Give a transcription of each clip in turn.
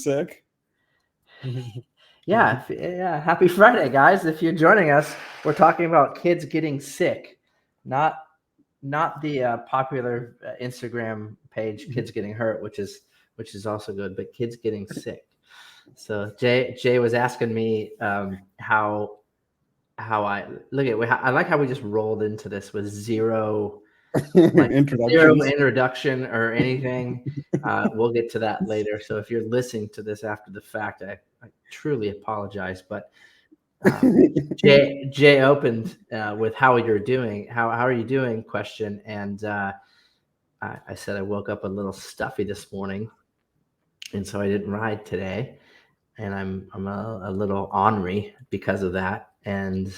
sick. Yeah. Happy Friday, guys. If you're joining us, we're talking about kids getting sick, not the popular Instagram page, kids getting hurt, which is also good, but kids getting sick. So Jay was asking me how I look at. I like how we just rolled into this with zero introduction or anything. We'll get to that later. So if you're listening to this after the fact, I truly apologize. But Jay opened with how you're doing. How are you doing? Question. And I said I woke up a little stuffy this morning, and so I didn't ride today, and I'm a little ornery because of that. And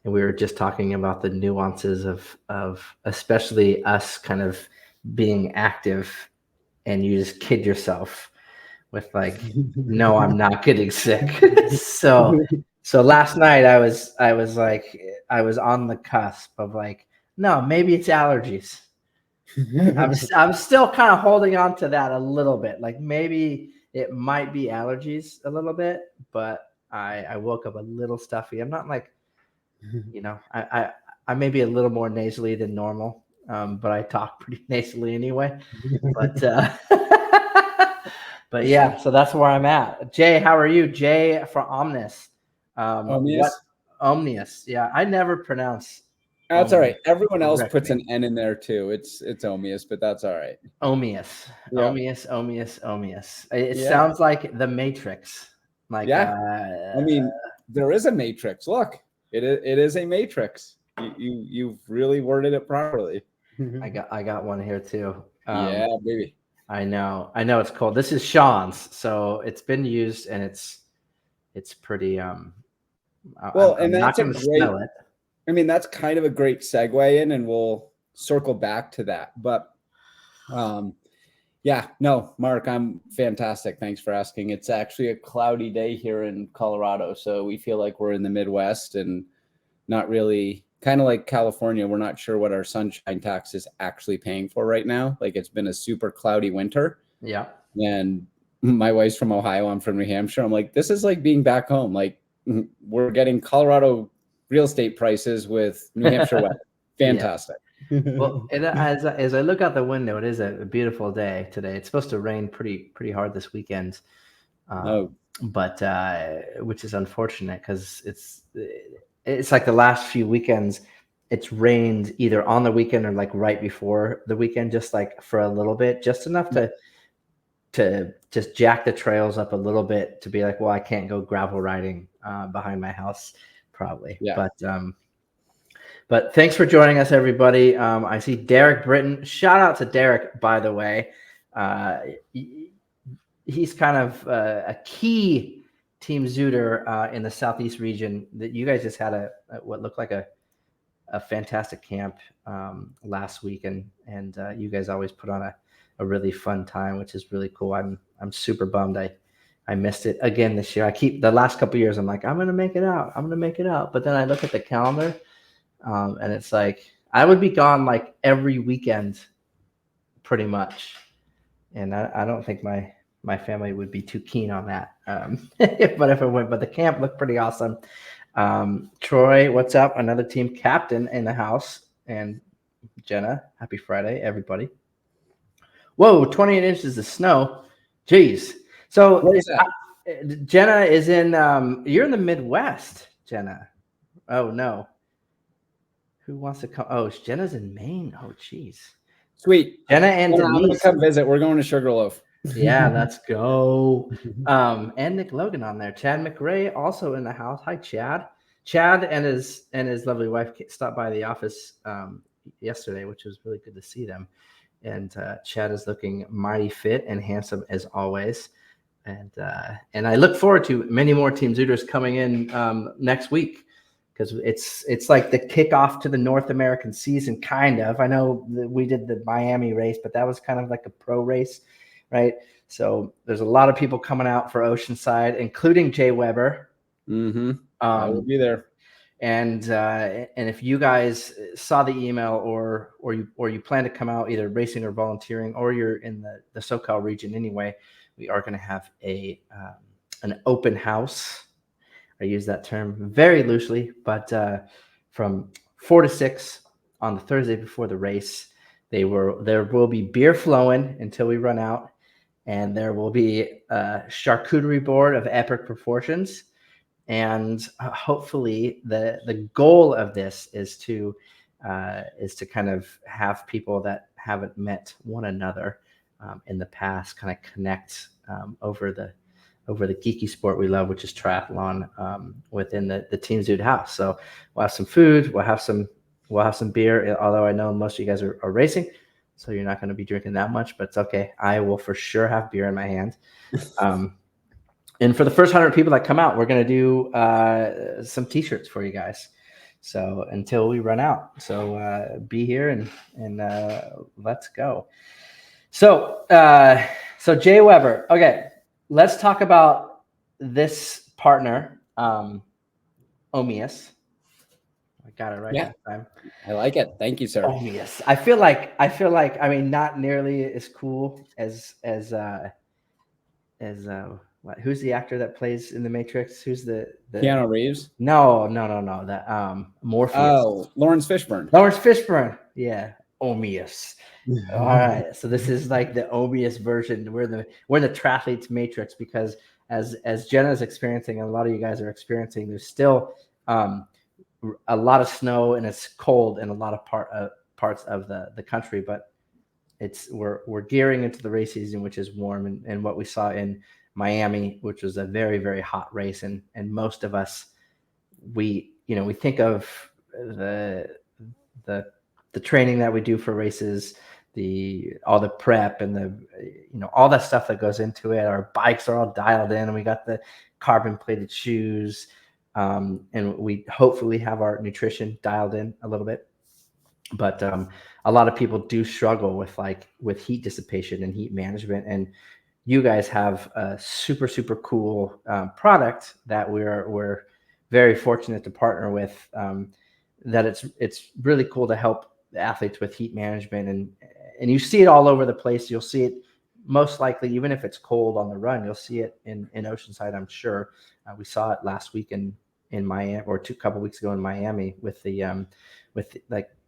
we were just talking about the nuances of especially us kind of being active, and you just kid yourself with like, no, I'm not getting sick. so last night I was like, I was on the cusp of like, no, maybe it's allergies. I'm still kind of holding on to that a little bit. Like maybe it might be allergies a little bit, but I woke up a little stuffy. I'm not like, I may be a little more nasally than normal, but I talk pretty nasally anyway. But but yeah, so that's where I'm at. Jay, how are you? Jay from Omnis. Omnius? Yeah, I never pronounce. That's all right. Everyone else puts an N in there too. It's Omius, but that's all right. Omius. Yeah. Omius. It sounds like the Matrix. Like I mean, there is a matrix. Look, it is a matrix. You've really worded it properly. I got one here too. Yeah, baby. I know it's cool. This is Sean's, so it's been used and it's pretty well, and that's a great. I mean, that's kind of a great segue in, and we'll circle back to that. But yeah, no, Mark, I'm fantastic. Thanks for asking. It's actually a cloudy day here in Colorado, so we feel like we're in the Midwest and not really, kind of like California. We're not sure what our sunshine tax is actually paying for right now. Like it's been a super cloudy winter. Yeah. And my wife's from Ohio. I'm from New Hampshire. I'm like, this is like being back home. Like we're getting Colorado real estate prices with New Hampshire weather. Fantastic. Well, as I look out the window, it is a beautiful day today. It's supposed to rain pretty hard this weekend, but which is unfortunate because it's like the last few weekends, it's rained either on the weekend or like right before the weekend, just like for a little bit, just enough to just jack the trails up a little bit to be like, well, I can't go gravel riding behind my house probably. Yeah. But thanks for joining us, everybody. I see Derek Britton. Shout out to Derek, by the way. He's kind of a key Team Zooter in the Southeast region. That you guys just had what looked like a fantastic camp last week, and you guys always put on a really fun time, which is really cool. I'm super bummed I missed it again this year. The last couple of years, I'm like, I'm gonna make it out, but then I look at the calendar. And it's like I would be gone like every weekend pretty much, and I don't think my family would be too keen on that. But if it went, but the camp looked pretty awesome. Troy, what's up? Another team captain in the house. And Jenna, happy Friday, everybody. Whoa, 28 inches of snow. Jeez. So Jenna is in you're in the Midwest, Jenna. Oh no. Who wants to come? Oh, Jenna's in Maine. Oh, geez. Sweet. Jenna and Denise. I'm going to come visit. We're going to Sugarloaf. Yeah, let's go. And Nick Logan on there. Chad McRae also in the house. Hi, Chad. Chad and his lovely wife stopped by the office yesterday, which was really good to see them. And Chad is looking mighty fit and handsome as always. And I look forward to many more Team Zooters coming in next week. Because it's like the kickoff to the North American season, kind of. I know we did the Miami race, but that was kind of like a pro race, right? So there's a lot of people coming out for Oceanside, including Jay Weber. I will be there. And if you guys saw the email or you plan to come out either racing or volunteering, or you're in the SoCal region anyway, we are going to have an open house. I use that term very loosely, but from 4 to 6 on the Thursday before the race, there will be beer flowing until we run out, and there will be a charcuterie board of epic proportions. And hopefully the goal of this is to kind of have people that haven't met one another in the past kind of connect over the geeky sport we love, which is triathlon, within the Team Zoot house. So we'll have some food, we'll have some beer, although I know most of you guys are racing, so you're not going to be drinking that much, but it's okay. I will for sure have beer in my hand. And for the first 100 people that come out, we're going to do some t-shirts for you guys. So until we run out, so be here and let's go. So Jay Weber. Okay, let's talk about this partner, Omius. I got it right this time. I like it. Thank you, sir. Omius. I feel like I mean, not nearly as cool as who's the actor that plays in the Matrix? Who's the Keanu Reeves? No. That Morpheus. Oh, Lawrence Fishburne. Lawrence Fishburne. Yeah. Omius. All right. So this is like the Omius version. We're the triathletes Matrix, because as Jenna's experiencing and a lot of you guys are experiencing, there's still a lot of snow and it's cold in a lot of parts of the country, but we're gearing into the race season, which is warm, and what we saw in Miami, which was a very, very hot race, and most of us, we think of the training that we do for races, all the prep and all that stuff that goes into it. Our bikes are all dialed in, and we got the carbon plated shoes, and we hopefully have our nutrition dialed in a little bit. But a lot of people do struggle with heat dissipation and heat management, and you guys have a super, super cool product that we're very fortunate to partner with. That it's really cool to help the athletes with heat management, and you see it all over the place. You'll see it most likely, even if it's cold on the run, you'll see it in Oceanside, I'm sure. We saw it last week in Miami, or a couple weeks ago in Miami, with the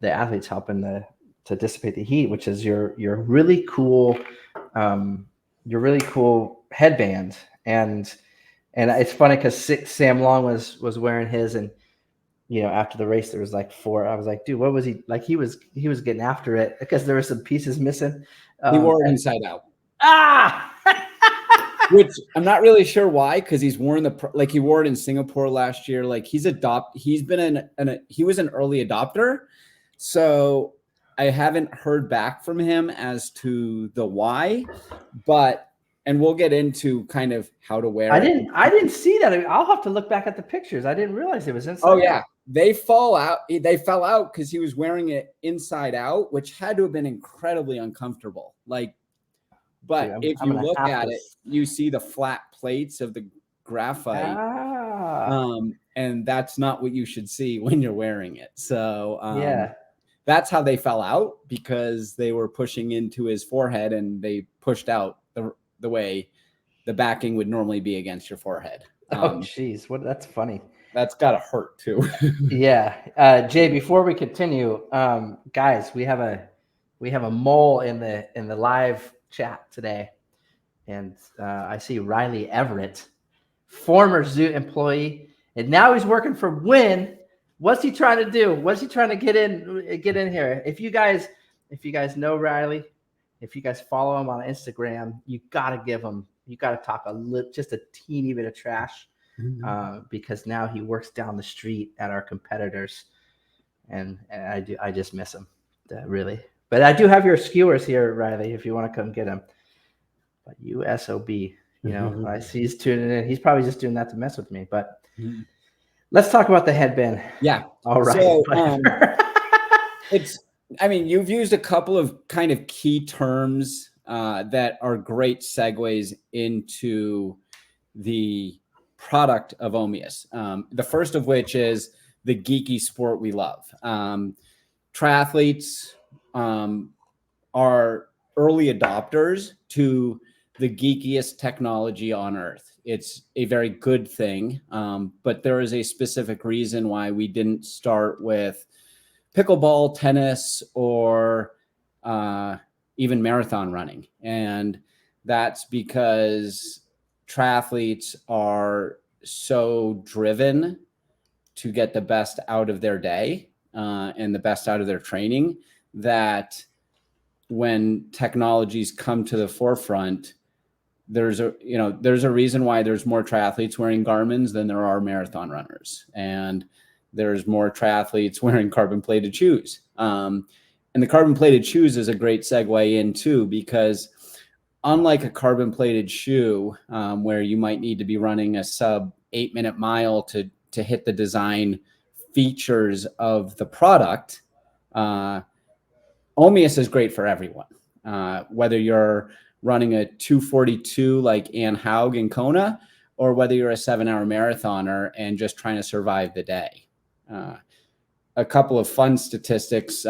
athletes helping to dissipate the heat, which is your really cool headband. And it's funny because Sam Long was wearing his, and after the race there was like 4. I was like, dude, what was he like? He was getting after it because there were some pieces missing. He wore it inside out. Which I'm not really sure why, because he's worn he wore it in Singapore last year. Like he was an early adopter, so I haven't heard back from him as to the why, and we'll get into kind of how to wear it. I didn't see that. I'll have to look back at the pictures. I didn't realize it was inside. Oh yeah, they fell out because he was wearing it inside out, which had to have been incredibly uncomfortable. But if you look at it, you see the flat plates of the graphite, and that's not what you should see when you're wearing it. So that's how they fell out, because they were pushing into his forehead and they pushed out the way the backing would normally be against your forehead. Oh, geez, that's funny. That's gotta hurt too. Yeah, Jay. Before we continue, guys, we have a mole in the live chat today, and I see Riley Everett, former Zoot employee, and now he's working for Win. What's he trying to do? What's he trying to get in here? If you guys know Riley, if you guys follow him on Instagram, you gotta talk just a teeny bit of trash, because now he works down the street at our competitors, and I just miss him, really. But I do have your skewers here, Riley, if you want to come get them. But you SOB, I see he's tuning in. He's probably just doing that to mess with me. But let's talk about the headband. Yeah. All right. So, you've used a couple of kind of key terms that are great segues into the product of Omius. The first of which is the geeky sport we love. Triathletes are early adopters to the geekiest technology on earth. It's a very good thing, but there is a specific reason why we didn't start with pickleball, tennis, or even marathon running. And that's because triathletes are so driven to get the best out of their day and the best out of their training that when technologies come to the forefront, there's a reason why there's more triathletes wearing Garmin's than there are marathon runners, and there's more triathletes wearing carbon plated shoes. And the carbon plated shoes is a great segue in too, because unlike a carbon plated shoe, where you might need to be running a sub 8-minute mile to hit the design features of the product, Omius is great for everyone. Whether you're running a 2:42 like Ann Haug in Kona, or whether you're a 7-hour marathoner and just trying to survive the day. A couple of fun statistics,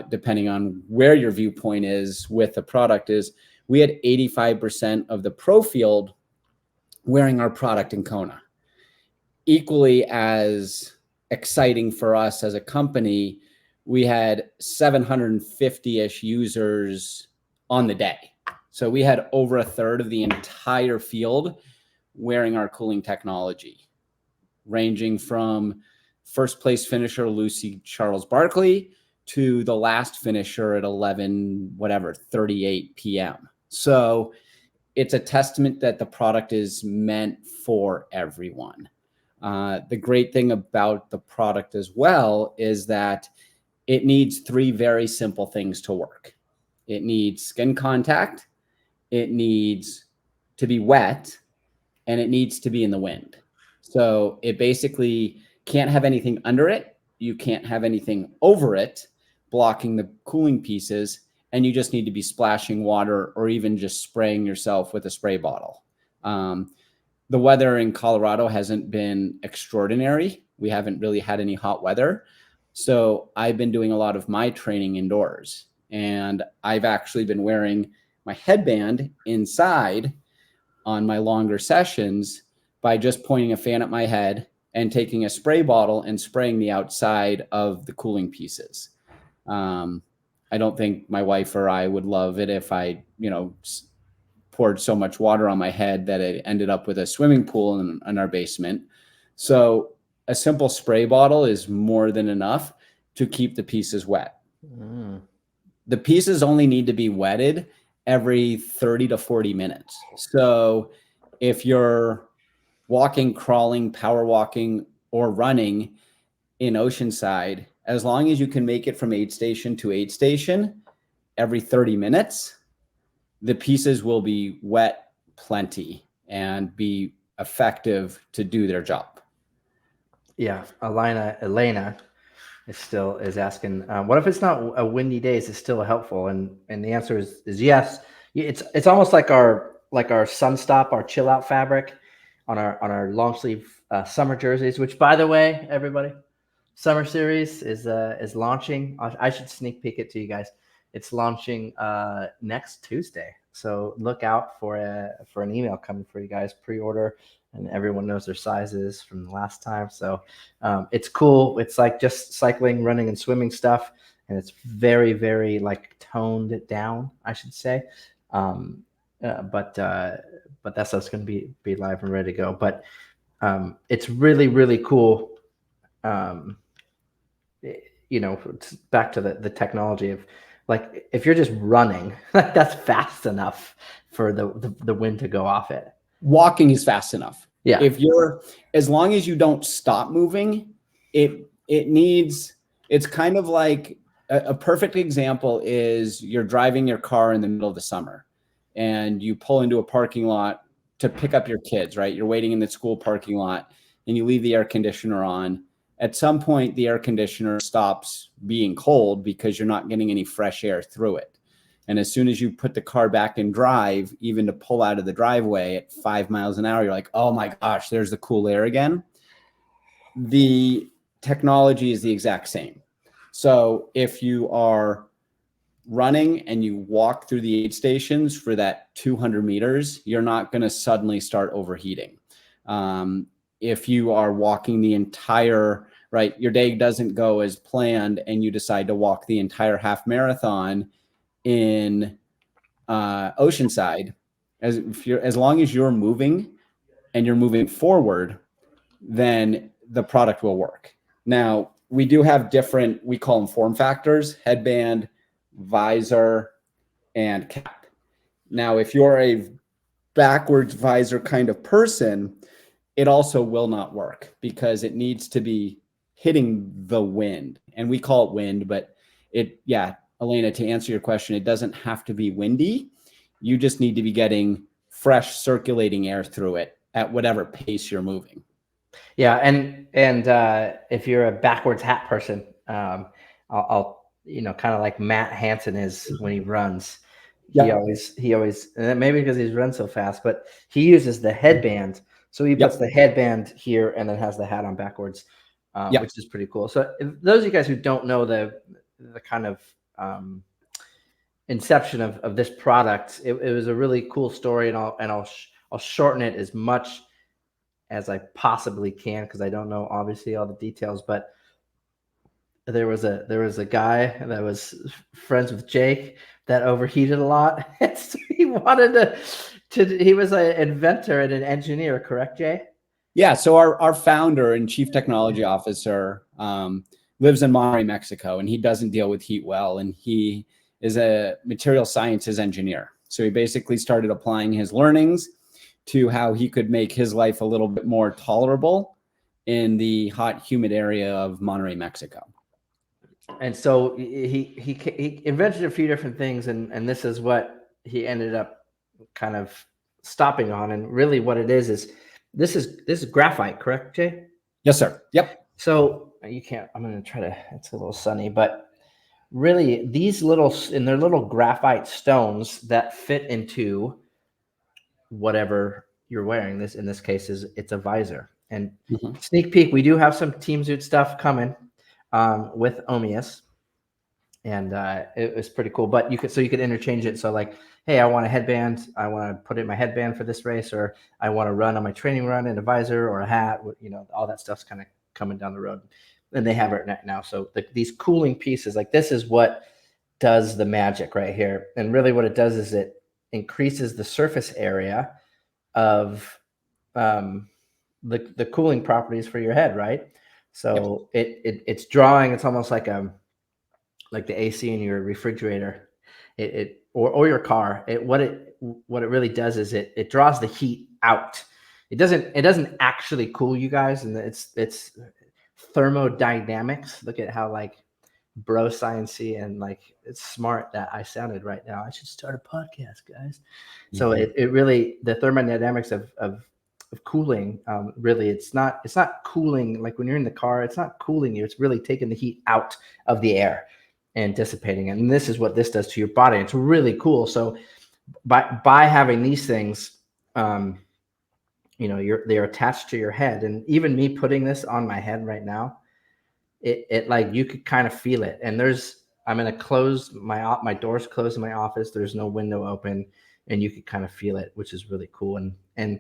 depending on where your viewpoint is with the product, is we had 85% of the pro field wearing our product in Kona. Equally as exciting for us as a company, we had 750-ish users on the day. So we had over a third of the entire field wearing our cooling technology, ranging from first place finisher Lucy Charles Barkley to the last finisher at 38 p.m. So it's a testament that the product is meant for everyone. The great thing about the product as well is that it needs 3 very simple things to work. It needs skin contact, it needs to be wet, and it needs to be in the wind. So it basically can't have anything under it. You can't have anything over it, blocking the cooling pieces. And you just need to be splashing water or even just spraying yourself with a spray bottle. The weather in Colorado hasn't been extraordinary. We haven't really had any hot weather. So I've been doing a lot of my training indoors. And I've actually been wearing my headband inside on my longer sessions by just pointing a fan at my head and taking a spray bottle and spraying the outside of the cooling pieces. I don't think my wife or I would love it if I, poured so much water on my head that it ended up with a swimming pool in our basement. So a simple spray bottle is more than enough to keep the pieces wet. The pieces only need to be wetted every 30 to 40 minutes. So if you're walking, crawling, power walking, or running in Oceanside, as long as you can make it from aid station to aid station every 30 minutes, the pieces will be wet plenty and be effective to do their job. Yeah, Elena is asking, what if it's not a windy day? Is it still helpful? And the answer is yes. It's almost like our Sunstop, our chill out fabric on our long sleeve summer jerseys. Which, by the way, everybody, summer series is launching. I should sneak peek it to you guys. It's launching next Tuesday. So look out for an email coming for you guys. Pre-order, and everyone knows their sizes from the last time. So it's cool. It's like just cycling, running, and swimming stuff, and it's very, very like toned down, I should say. But that stuff's going to be live and ready to go. But it's really, really cool. It's back to the technology of, like, if you're just running, that's fast enough for the wind to go off it. Walking is fast enough. Yeah. As long as you don't stop moving, it's kind of like a perfect example is you're driving your car in the middle of the summer and you pull into a parking lot to pick up your kids, right? You're waiting in the school parking lot and you leave the air conditioner on. At some point, the air conditioner stops being cold because you're not getting any fresh air through it. And as soon as you put the car back in drive, even to pull out of the driveway at 5 miles an hour, you're like, oh my gosh, there's the cool air again. The technology is the exact same. So if you are running and you walk through the aid stations for that 200 meters, you're not going to suddenly start overheating. If you are walking the entire, right, your day doesn't go as planned and you decide to walk the entire half marathon in Oceanside, as long as you're moving and you're moving forward, then the product will work. Now, we do have different, we call them form factors: headband, visor, and cap. Now, if you're a backwards visor kind of person, it also will not work because it needs to be hitting the wind. And we call it wind, but yeah, Elena, to answer your question, it doesn't have to be windy. You just need to be getting fresh circulating air through it at whatever pace you're moving. Yeah, and if you're a backwards hat person, I'll kind of like Matt Hansen is when he runs. He always maybe because he's run so fast, but he uses the headband. So he puts the headband here and then has the hat on backwards, which is pretty cool. So those of you guys who don't know the kind of inception of this product, it was a really cool story, and I'll shorten it as much as I possibly can because I don't know obviously all the details. But there was a guy that was friends with Jake that overheated a lot, and so he wanted to. He was an inventor and an engineer, correct, Jay? Yeah. So our founder and chief technology officer lives in Monterrey, Mexico, and he doesn't deal with heat well, and he is a material sciences engineer. So he basically started applying his learnings to how he could make his life a little bit more tolerable in the hot, humid area of Monterrey, Mexico. And so he invented a few different things, and this is what he ended up kind of stopping on. And really what it is this is graphite, correct, Jay? Yes, sir. Yep. So you can't, I'm going to try to, it's a little sunny, but really these they're little graphite stones that fit into whatever you're wearing. This, in this case, it's a visor. And sneak peek, we do have some Team Zoot stuff coming with Omius, and it was pretty cool. But you could interchange it. So like, hey, I want a headband. I want to put in my headband for this race, or I want to run on my training run in a visor or a hat. All that stuff's kind of coming down the road, and they have it now. So these cooling pieces, like this, is what does the magic right here. And really, what it does is it increases the surface area of the cooling properties for your head, right? So it's drawing. It's almost like the AC in your refrigerator, or your car. What it really does is it draws the heat out. It doesn't actually cool you guys, and it's thermodynamics. Look at how like bro sciencey and like it's smart that I sounded right now. I should start a podcast, guys. So it really, the thermodynamics of cooling, really it's not cooling like when you're in the car. It's not cooling you. It's really taking the heat out of the air and dissipating it. And this is what this does to your body. It's really cool. So by having these things, they're attached to your head. And even me putting this on my head right now, it like you could kind of feel it. And I'm going to close my door's closed in my office. There's no window open, and you could kind of feel it, which is really cool. And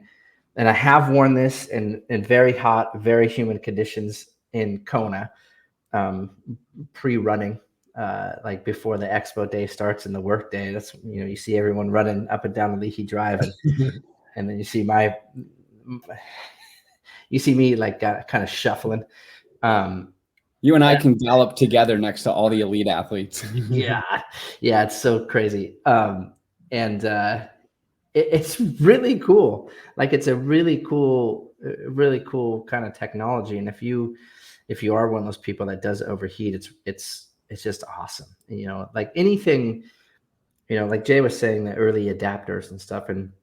I have worn this in very hot, very humid conditions in Kona, pre-running, like before the expo day starts and the work day. That's, you see everyone running up and down the Leahy Drive, and then you see me like kind of shuffling. You and I can gallop together next to all the elite athletes. yeah, it's so crazy. It's really cool. Like it's a really cool kind of technology. And if you are one of those people that does overheat, it's just awesome. Like anything, like Jay was saying, the early adapters and stuff, and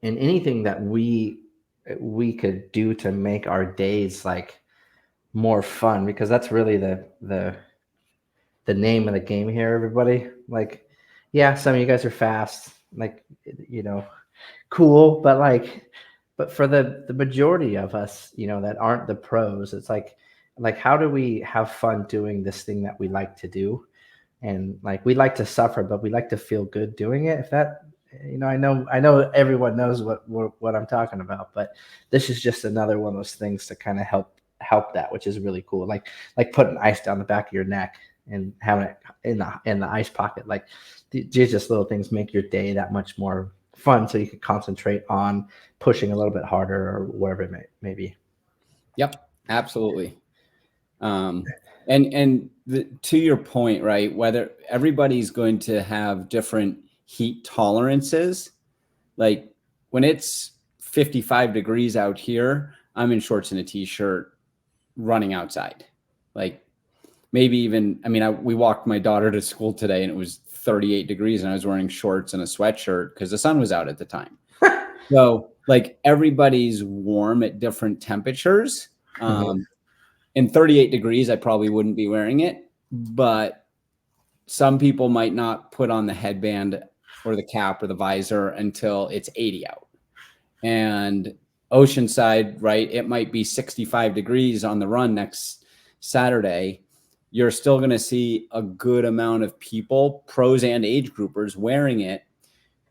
anything that we could do to make our days like more fun, because that's really the name of the game here, everybody. Like, yeah, some of you guys are fast, like, cool, but for the majority of us, that aren't the pros, it's like like, how do we have fun doing this thing that we like to do? And like, we like to suffer, but we like to feel good doing it. If that, I know everyone knows what I'm talking about, but this is just another one of those things to kind of help that, which is really cool. Like putting ice down the back of your neck and having it in the ice pocket. Like, these just little things make your day that much more fun, so you can concentrate on pushing a little bit harder or wherever it may be. Yep, absolutely. To your point, right? Whether everybody's going to have different heat tolerances, like when it's 55 degrees out here, I'm in shorts and a t-shirt running outside. Like maybe even, I mean, we walked my daughter to school today and it was 38 degrees and I was wearing shorts and a sweatshirt because the sun was out at the time. So like everybody's warm at different temperatures. In 38 degrees, I probably wouldn't be wearing it, but some people might not put on the headband or the cap or the visor until it's 80 out. And Oceanside, right, it might be 65 degrees on the run next Saturday. You're still going to see a good amount of people, pros and age groupers, wearing it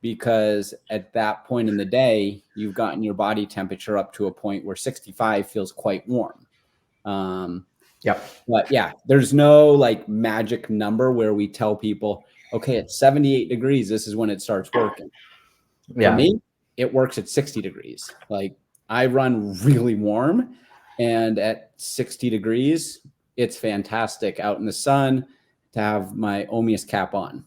because at that point in the day, you've gotten your body temperature up to a point where 65 feels quite warm. But yeah, there's no like magic number where we tell people, okay, at 78 degrees, this is when it starts working. For me, it works at 60 degrees. Like I run really warm, and at 60 degrees, it's fantastic out in the sun to have my Omius cap on.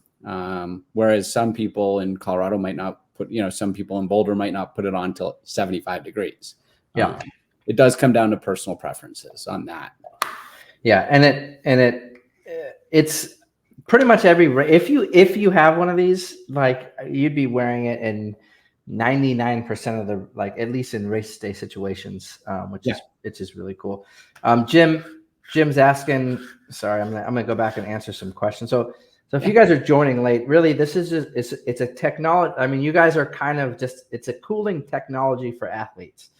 Whereas some people in Colorado might not put, some people in Boulder might not put it on till 75 degrees. It does come down to personal preferences on that. Yeah, it's pretty much if you have one of these, like you'd be wearing it in 99% of the, like at least in race day situations, which is it's just really cool. Jim's asking. Sorry, I'm gonna go back and answer some questions. So if you guys are joining late, really this is just it's a technology. I mean, you guys are kind of just, it's a cooling technology for athletes.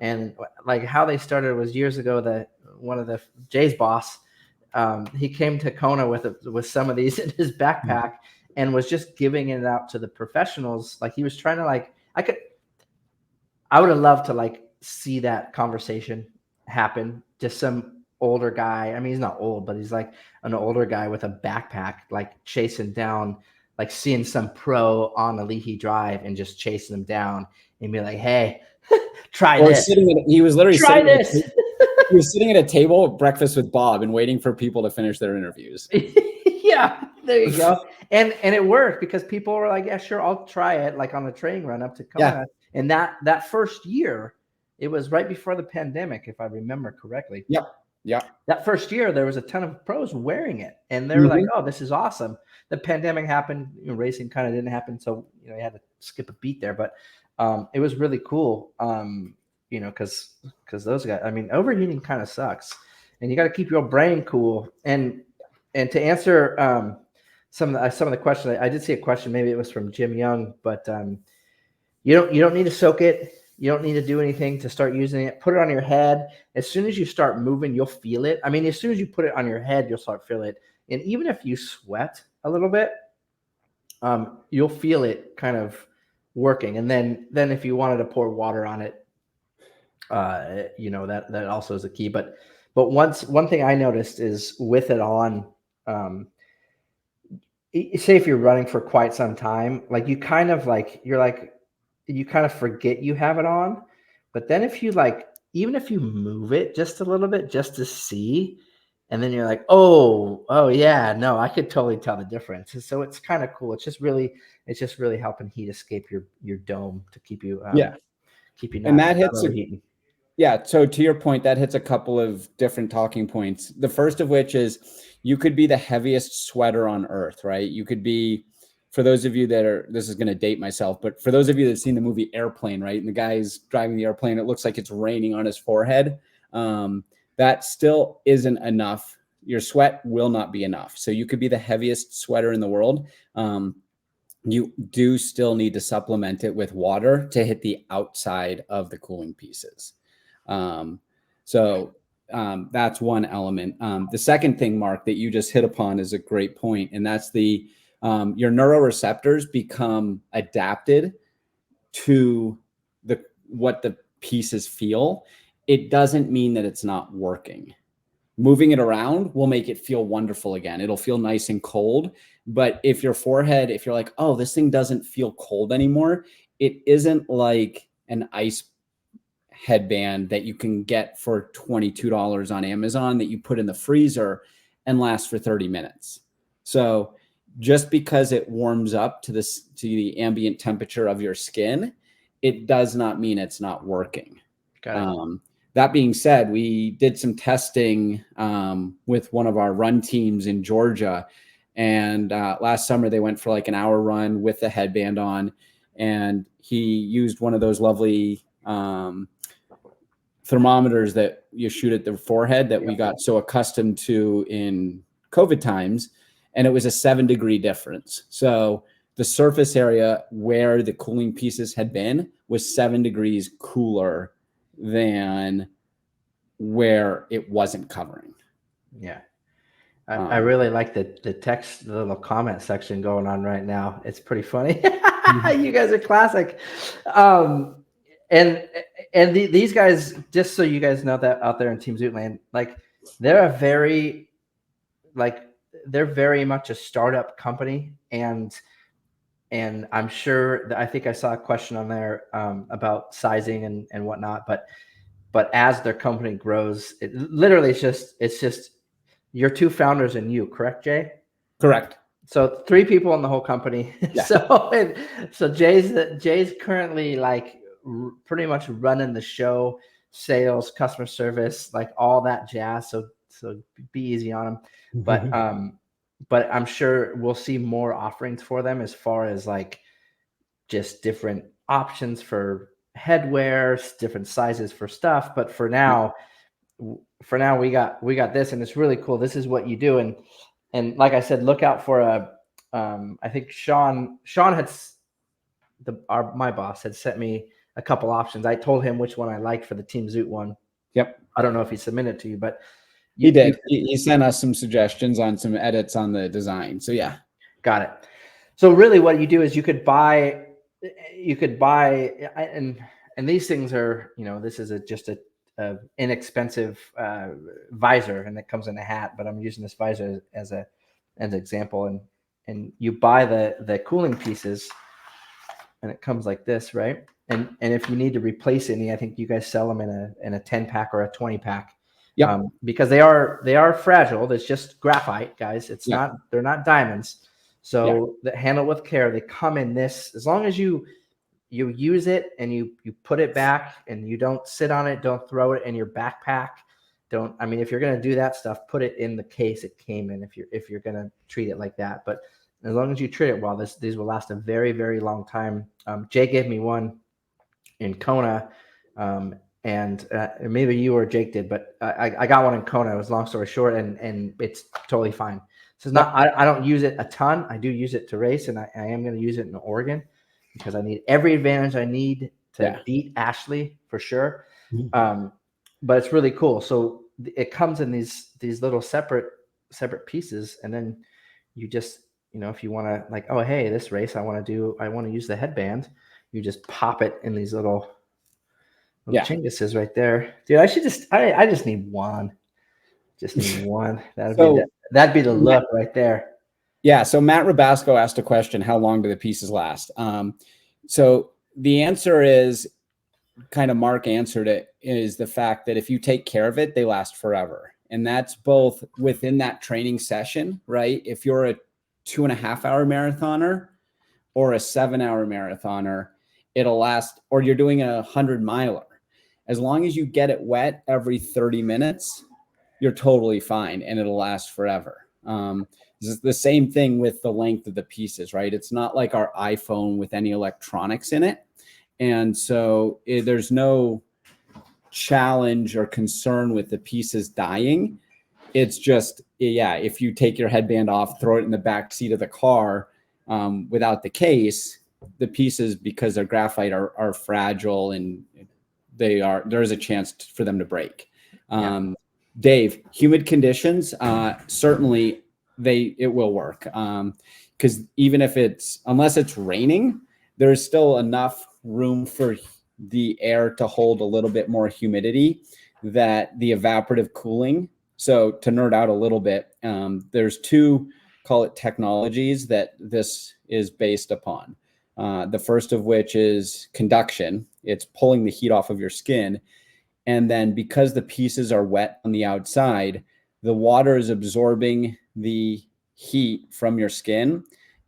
And like how they started was years ago. One of the Jay's boss, he came to Kona with some of these in his backpack and was just giving it out to the professionals. Like he was trying to I would have loved to like see that conversation happen. Just some older guy. I mean, he's not old, but he's like an older guy with a backpack, like chasing down, like seeing some pro on the Leahy Drive and just chasing them down and be like, hey, try this. He was literally try this. He was sitting at a table at breakfast with Bob and waiting for people to finish their interviews. Yeah, there you go. And it worked because people were like, yeah, sure, I'll try it, like on the training run up to Kona. Yeah. And that first year, it was right before the pandemic, if I remember correctly. Yeah. That first year, there was a ton of pros wearing it. And they were like, oh, this is awesome. The pandemic happened, racing kind of didn't happen. So, you had to skip a beat there. But it was really cool. Because those guys, I mean, overheating kind of sucks, and you got to keep your brain cool. And to answer some of the questions, I did see a question. Maybe it was from Jim Young, but you don't need to soak it. You don't need to do anything to start using it. Put it on your head. As soon as you start moving, you'll feel it. I mean, as soon as you put it on your head, you'll start feel it. And even if you sweat a little bit, you'll feel it kind of working. And then if you wanted to pour water on it, that also is a key. But one thing I noticed is with it on, say if you're running for quite some time, like you kind of forget you have it on. But then if you even if you move it just a little bit just to see, and then you're like, oh yeah, no, I could totally tell the difference. So it's kind of cool. It's just really helping heat escape your dome to keep you keep you not, and that not hits overheating. Yeah. So to your point, that hits a couple of different talking points. The first of which is you could be the heaviest sweater on earth, right? You could be, for those of you this is going to date myself, but for those of you that have seen the movie Airplane, right? And the guy's driving the airplane, it looks like it's raining on his forehead. That still isn't enough. Your sweat will not be enough. So you could be the heaviest sweater in the world. You do still need to supplement it with water to hit the outside of the cooling pieces. So that's one element. The second thing, Mark, that you just hit upon is a great point, and that's your neuroreceptors become adapted to what the pieces feel. It doesn't mean that it's not working. Moving it around will make it feel wonderful again. It'll feel nice and cold. But if your forehead, if you're like, oh, this thing doesn't feel cold anymore, it isn't like an ice headband that you can get for $22 on Amazon that you put in the freezer and lasts for 30 minutes. So just because it warms up to the ambient temperature of your skin, it does not mean it's not working. Got it. That being said, we did some testing with one of our run teams in Georgia. And last summer, they went for like an hour run with the headband on. And he used one of those lovely thermometers that you shoot at the forehead that we got so accustomed to in COVID times. And it was a 7-degree difference. So the surface area where the cooling pieces had been was 7 degrees cooler than where it wasn't covering. Yeah. I really like the text, the little comment section going on right now. It's pretty funny. You guys are classic. These guys, just so you guys know that out there in Team Zootland, like they're very much a startup company, and I'm sure that I think I saw a question on there about sizing and whatnot, but as their company grows, it literally it's just your two founders and you, correct, Jay? Correct. So 3 people in the whole company. Yeah. So Jay's currently like pretty much running the show, sales, customer service, like all that jazz. So be easy on him. But I'm sure we'll see more offerings for them as far as like just different options for headwear, different sizes for stuff. But for now we got this, and it's really cool. This is what you do. And like I said, look out for I think Sean had my boss had sent me a couple options. I told him which one I liked for the Team Zoot one. Yep. I don't know if he submitted to you, but he did. He sent us some suggestions on some edits on the design. So yeah. Got it. So really what you do is you could buy, and these things are, this is just a inexpensive visor, and it comes in a hat, but I'm using this visor as an example. And you buy the cooling pieces, and it comes like this, right? And if you need to replace any, I think you guys sell them in a 10-pack or a 20-pack. Yeah. Because they are fragile. It's just graphite, guys. It's not, they're not diamonds. So handle with care. They come in this, as long as you use it and you put it back and you don't sit on it, don't throw it in your backpack. If you're going to do that stuff, put it in the case it came in if you're going to treat it like that. But as long as you treat it well, these will last a very, very long time. Jay gave me one in Kona, and maybe you or Jake did, but I got one in Kona. It was, long story short, and it's totally fine. So it's not, I don't use it a ton. I do use it to race, and I am going to use it in Oregon because I need every advantage I need to beat Ashley for sure. But it's really cool. So it comes in these little separate pieces, and then you just, if you want to, like, oh, hey, this race I want to use the headband, you just pop it in these little chinguses right there. Dude, I just need one. Just need one. That'd be the look right there. Yeah. So Matt Rabasco asked a question: how long do the pieces last? So the answer is, kind of Mark answered it, is the fact that if you take care of it, they last forever. And that's both within that training session, right? If you're a 2.5-hour marathoner or a 7-hour marathoner, it'll last, or you're doing a 100-miler. As long as you get it wet every 30 minutes, you're totally fine, and it'll last forever. It's the same thing with the length of the pieces, right? It's not like our iPhone with any electronics in it. And so there's no challenge or concern with the pieces dying. It's just, if you take your headband off, throw it in the back seat of the car without the case, the pieces, because they're graphite, are fragile, and there's a chance for them to break. Dave, humid conditions, certainly it will work. Because even if unless it's raining, there's still enough room for the air to hold a little bit more humidity that the evaporative cooling. So to nerd out a little bit, there's two, call it technologies, that this is based upon. The first of which is conduction. It's pulling the heat off of your skin. And then because the pieces are wet on the outside, the water is absorbing the heat from your skin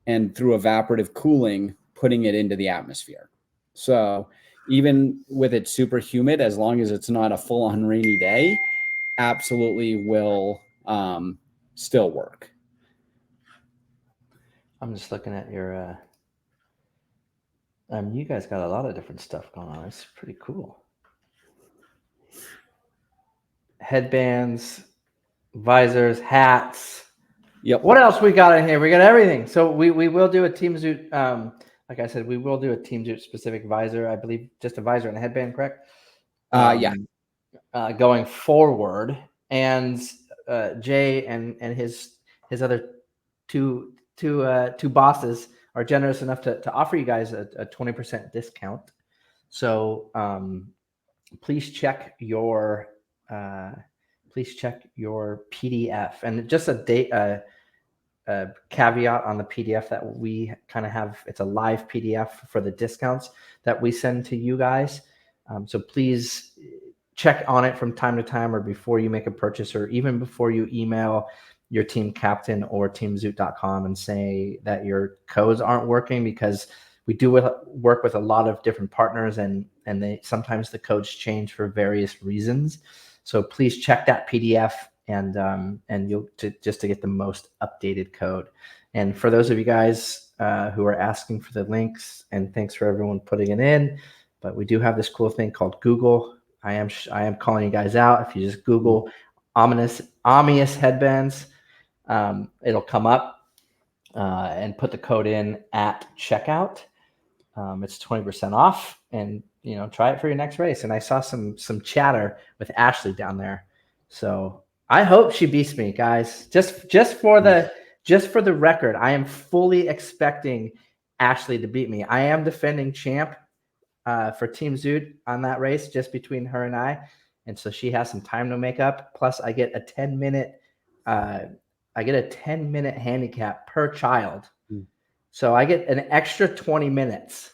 and through evaporative cooling, putting it into the atmosphere. So even with it super humid, as long as it's not a full-on rainy day, absolutely will still work. I'm just looking at your, you guys got a lot of different stuff going on. It's pretty cool. Headbands, visors, hats. Yep. What else we got in here? We got everything. So we will do a Team Zoot. Like I said, we will do a Team Zoot specific visor. I believe just a visor and a headband, correct? Yeah. Going forward, and Jay and his other two bosses are generous enough to offer you guys a 20% discount. So please check your PDF, and just a caveat on the PDF that we kind of have. It's a live PDF for the discounts that we send to you guys. So please check on it from time to time, or before you make a purchase, or even before you email your team captain or teamzoot.com and say that your codes aren't working, because we do work with a lot of different partners, and sometimes the codes change for various reasons. So please check that PDF and you'll just to get the most updated code. And for those of you guys who are asking for the links, and thanks for everyone putting it in, but we do have this cool thing called Google. I am calling you guys out. If you just Google Omius headbands, it'll come up, and put the code in at checkout. It's 20% off, and try it for your next race. And I saw some chatter with Ashley down there, so I hope she beats me, guys. Just for the record, I am fully expecting Ashley to beat me. I am defending champ for Team Zoot on that race, just between her and I, and so she has some time to make up. Plus, I get a 10-minute handicap per child, so I get an extra 20 minutes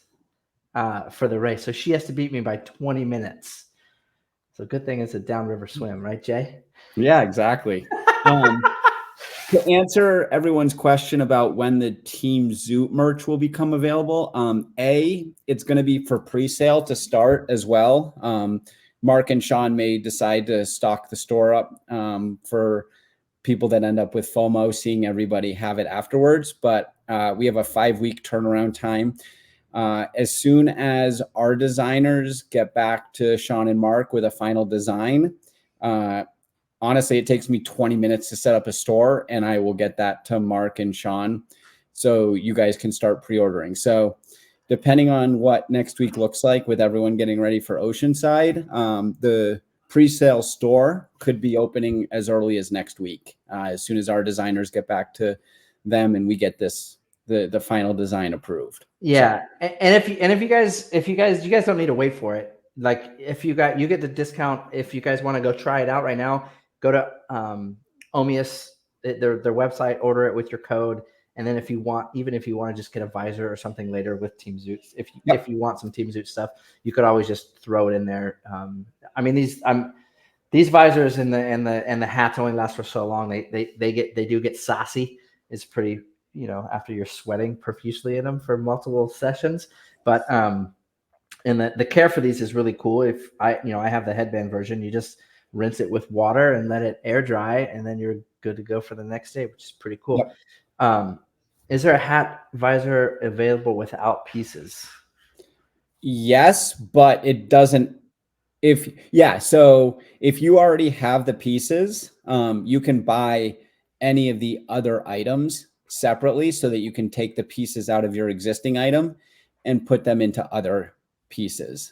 for the race. So she has to beat me by 20 minutes. So good thing it's a downriver swim, right, Jay? Yeah, exactly. To answer everyone's question about when the Team Zoot merch will become available, it's going to be for pre-sale to start as well. Mark and Sean may decide to stock the store up for people that end up with FOMO, seeing everybody have it afterwards. But we have a 5-week turnaround time. As soon as our designers get back to Sean and Mark with a final design, honestly, it takes me 20 minutes to set up a store, and I will get that to Mark and Sean so you guys can start pre-ordering. So depending on what next week looks like with everyone getting ready for Oceanside, the pre-sale store could be opening as early as next week, as soon as our designers get back to them and we get the final design approved. Yeah. So. And if you guys don't need to wait for it. Like you get the discount. If you guys want to go try it out right now, go to Omius, their website, order it with your code. And then if you want to just get a visor or something later with Team Zoot, if you want some Team Zoot stuff, you could always just throw it in there. I mean, these visors and the hats only last for so long. They do get saucy. It's pretty, after you're sweating profusely in them for multiple sessions. But and the care for these is really cool. If I have the headband version, you just rinse it with water and let it air dry, and then you're good to go for the next day, which is pretty cool. Yep. Is there a hat visor available without pieces? Yes, but it doesn't. So if you already have the pieces, you can buy any of the other items separately so that you can take the pieces out of your existing item and put them into other pieces.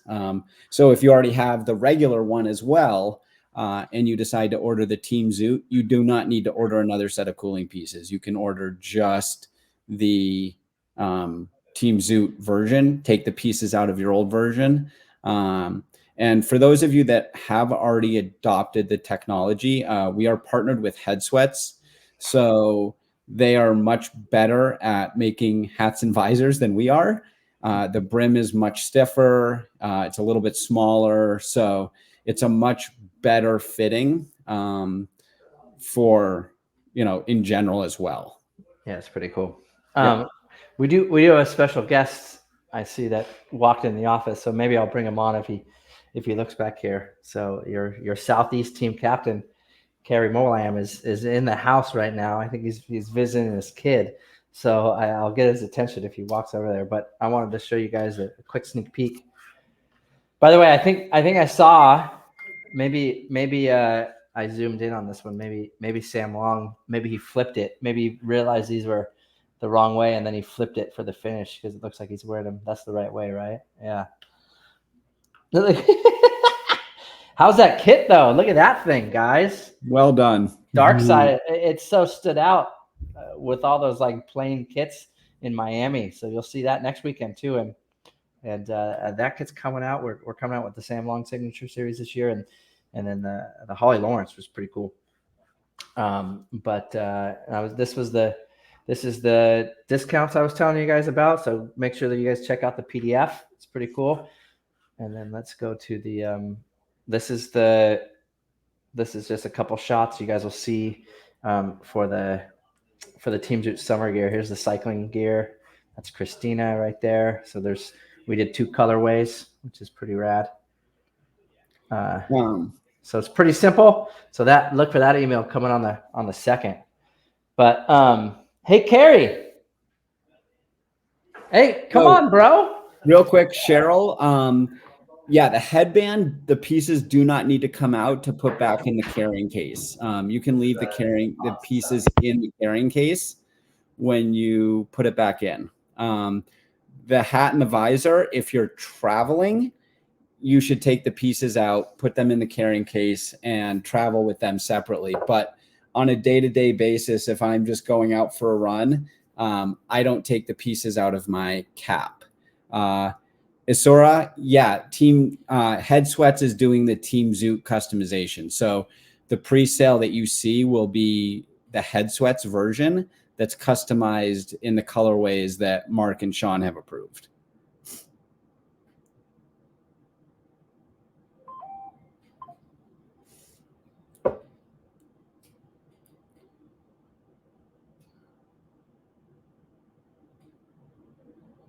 So if you already have the regular one as well, and you decide to order the Team Zoot, you do not need to order another set of cooling pieces. You can order just the Team Zoot version, take the pieces out of your old version. And for those of you that have already adopted the technology, we are partnered with Head Sweats. So they are much better at making hats and visors than we are. The brim is much stiffer. It's a little bit smaller. So it's a much better fitting for, in general as well. Yeah, it's pretty cool. We do have a special guest I see that walked in the office, so maybe I'll bring him on if he looks back here. So your Southeast team captain, Kerry Molam, is in the house right now. I think he's visiting his kid. So I'll get his attention if he walks over there. But I wanted to show you guys a quick sneak peek. By the way, I think I saw maybe I zoomed in on this one. Maybe Sam Long, maybe he flipped it. Maybe he realized these were the wrong way and then he flipped it for the finish because it looks like he's wearing them. That's the right way, right? Yeah. How's that kit though? Look at that thing, guys. Well done. Dark side. It so stood out with all those like plain kits in Miami. So you'll see that next weekend too. And that kit's coming out. We're coming out with the Sam Long Signature Series this year, and then the Holly Lawrence was pretty cool. This is the discounts I was telling you guys about. So make sure that you guys check out the PDF. It's pretty cool. And then let's go to the this is just a couple shots you guys will see for the Team Zoot summer gear. Here's the cycling gear. That's Christina right there. So we did 2 colorways, which is pretty rad. So it's pretty simple. So look for that email coming on the 2nd. But hey, Kerry. Hey, come on, bro. Real quick, Cheryl. Yeah, the headband, the pieces do not need to come out to put back in the carrying case. You can leave the pieces in the carrying case when you put it back in. The hat and the visor, if you're traveling, you should take the pieces out, put them in the carrying case, and travel with them separately. But on a day-to-day basis, if I'm just going out for a run, I don't take the pieces out of my cap. Isora, Team Head Sweats is doing the Team Zoot customization. So the pre-sale that you see will be the Head Sweats version that's customized in the colorways that Mark and Sean have approved.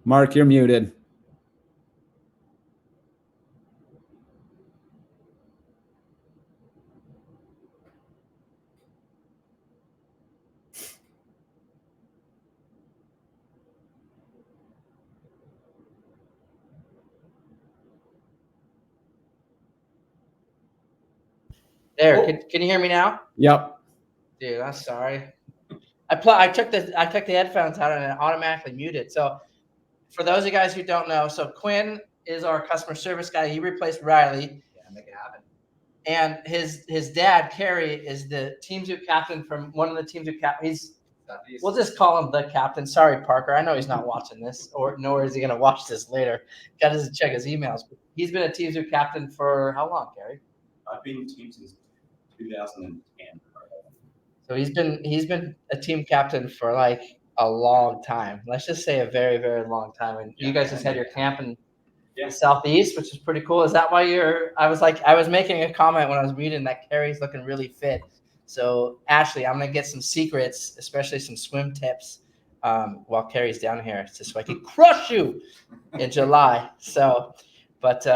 Mark, you're muted. There, can you hear me now? Yep. Dude, I'm sorry. I took the headphones out and it automatically muted. So for those of you guys who don't know, so Quinn is our customer service guy. He replaced Riley. Yeah, make it happen. And his dad, Kerry, is the Team Zoot captain from one of the Team Zoot captains. We'll just call him the captain. Sorry, Parker. I know he's not watching this, nor is he going to watch this later. Got to check his emails. He's been a Team Zoot captain for how long, Kerry? I've been in team since 2010. So he's been a team captain for like a long time. Let's just say a very, very long time. And you guys just had your camp in the Southeast, which is pretty cool. Is that why I was making a comment when I was reading that Kerry's looking really fit. So Ashley, I'm gonna get some secrets, especially some swim tips, while Kerry's down here, just so I can crush you in July. So, but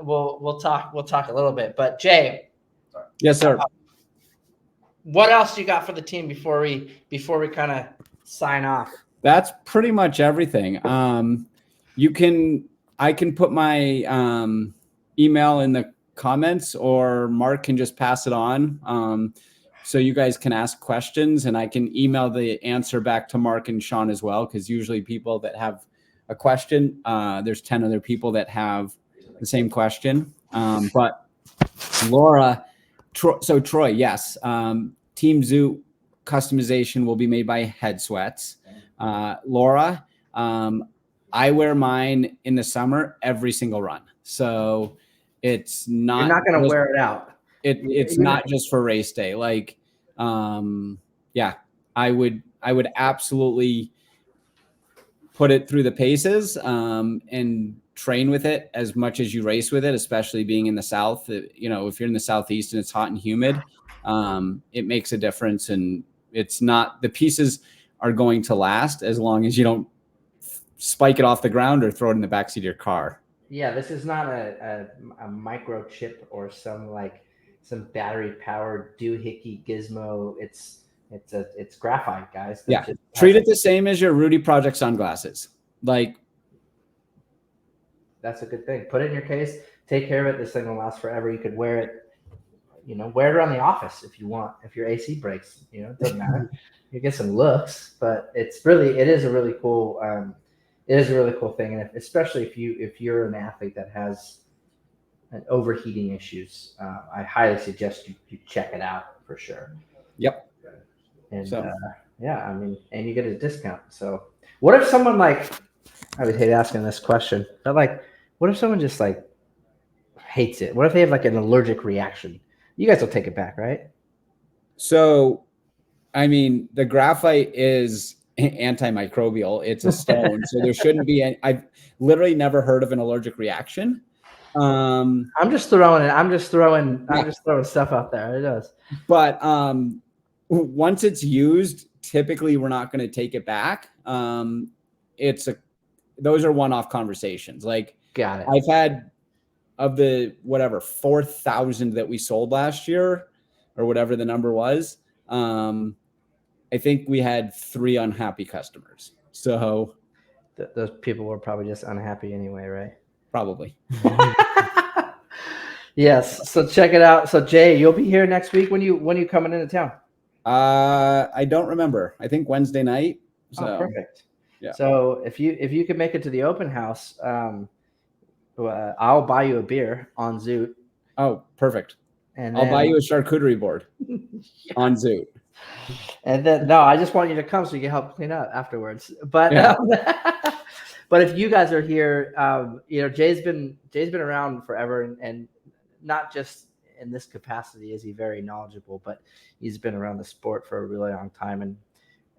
we'll talk a little bit. But Jay, yes, sir. What else you got for the team before we kind of sign off? That's pretty much everything. I can put my email in the comments, or Mark can just pass it on. So you guys can ask questions and I can email the answer back to Mark and Sean as well. Cause usually people that have a question, there's 10 other people that have the same question. But Laura, Troy, yes. Team Zoot customization will be made by Head Sweats. Laura, I wear mine in the summer every single run. So it's not. You're not going to wear it out. It's not just for race day. Like, yeah, I would absolutely put it through the paces and train with it as much as you race with it, especially being in the South. You know, if you're in the Southeast and it's hot and humid, it makes a difference. And it's not, the pieces are going to last as long as you don't spike it off the ground or throw it in the backseat of your car. Yeah, this is not a microchip or some battery powered doohickey gizmo. It's graphite, guys. Yeah, treat it the same as your Rudy Project sunglasses. Like, that's a good thing. Put it in your case. Take care of it. This thing will last forever. You could wear it. You know, wear it around the office if you want. If your AC breaks, you know, it doesn't matter. You get some looks, but it is a really cool. It is a really cool thing, and especially if you're an athlete that has overheating issues, I highly suggest you check it out for sure. Yep. And yeah, I mean, and you get a discount. So, what if someone I would hate asking this question, but what if someone just hates it? What if they have an allergic reaction? You guys will take it back, right? So, I mean, the graphite is antimicrobial. It's a stone, so there shouldn't be any. I've literally never heard of an allergic reaction. I'm just throwing stuff out there. It does. But once it's used, typically we're not going to take it back. Those are one-off conversations. Got it. I've had, of the 4,000 that we sold last year, or whatever the number was, I think we had 3 unhappy customers. So those people were probably just unhappy anyway, right? Probably. Yes. So check it out. So Jay, you'll be here next week. When you coming into town? I don't remember. I think Wednesday night. So. Oh, perfect. Yeah. So if you can make it to the open house, I'll buy you a beer on Zoot. Oh, perfect. And I'll buy you a charcuterie board on Zoot. And then I just want you to come so you can help clean up afterwards. But but if you guys are here, Jay's been around forever, and not just in this capacity is he very knowledgeable, but he's been around the sport for a really long time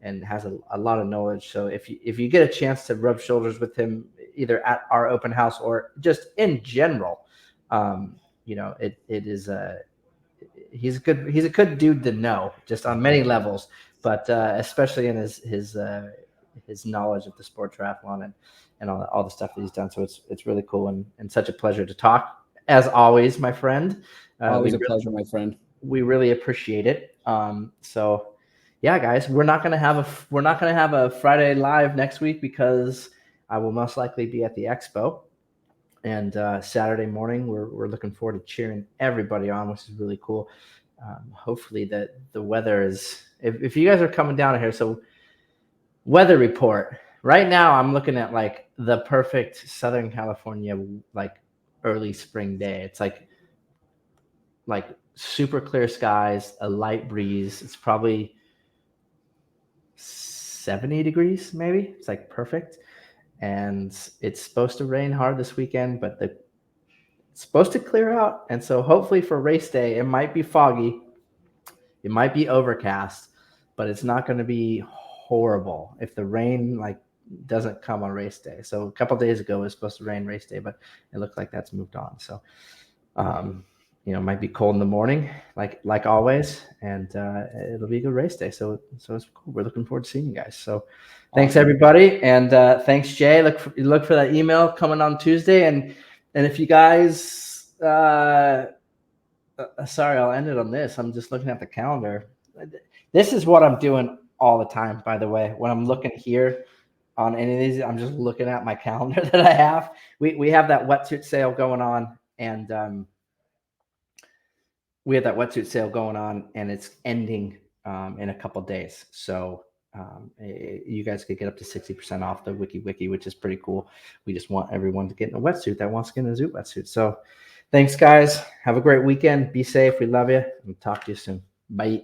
and has a lot of knowledge. So if you get a chance to rub shoulders with him, either at our open house or just in general, it is he's a good dude to know, just on many levels, but especially in his knowledge of the sport triathlon and all the stuff that he's done. So it's really cool and such a pleasure to talk, as always, my friend. Always a pleasure, my friend. We really appreciate it. So yeah, guys, we're not gonna have a Friday live next week because I will most likely be at the expo. And Saturday morning, we're looking forward to cheering everybody on, which is really cool. Hopefully that the weather is, if you guys are coming down here, so weather report. Right now, I'm looking at the perfect Southern California early spring day. It's like super clear skies, a light breeze. It's probably 70 degrees, maybe. It's perfect. And it's supposed to rain hard this weekend, but it's supposed to clear out. And so hopefully for race day, it might be foggy. It might be overcast, but it's not going to be horrible if the rain doesn't come on race day. So a couple of days ago, it was supposed to rain race day, but it looked like that's moved on. So, it might be cold in the morning, like always, and it'll be a good race day. So it's cool. We're looking forward to seeing you guys. So thanks everybody, and thanks Jay. Look for that email coming on Tuesday, and if you guys, sorry, I'll end it on this. I'm just looking at the calendar. This is what I'm doing all the time, by the way. When I'm looking here on any of these, I'm just looking at my calendar that I have. We have that wetsuit sale going on, and we have that wetsuit sale going on, and it's ending in a couple days. So you guys could get up to 60% off the wiki, which is pretty cool. We just want everyone to get in a wetsuit that wants to get in a Zoot wetsuit. So Thanks, guys. Have a great weekend. Be safe. We love you. And talk to you soon. Bye.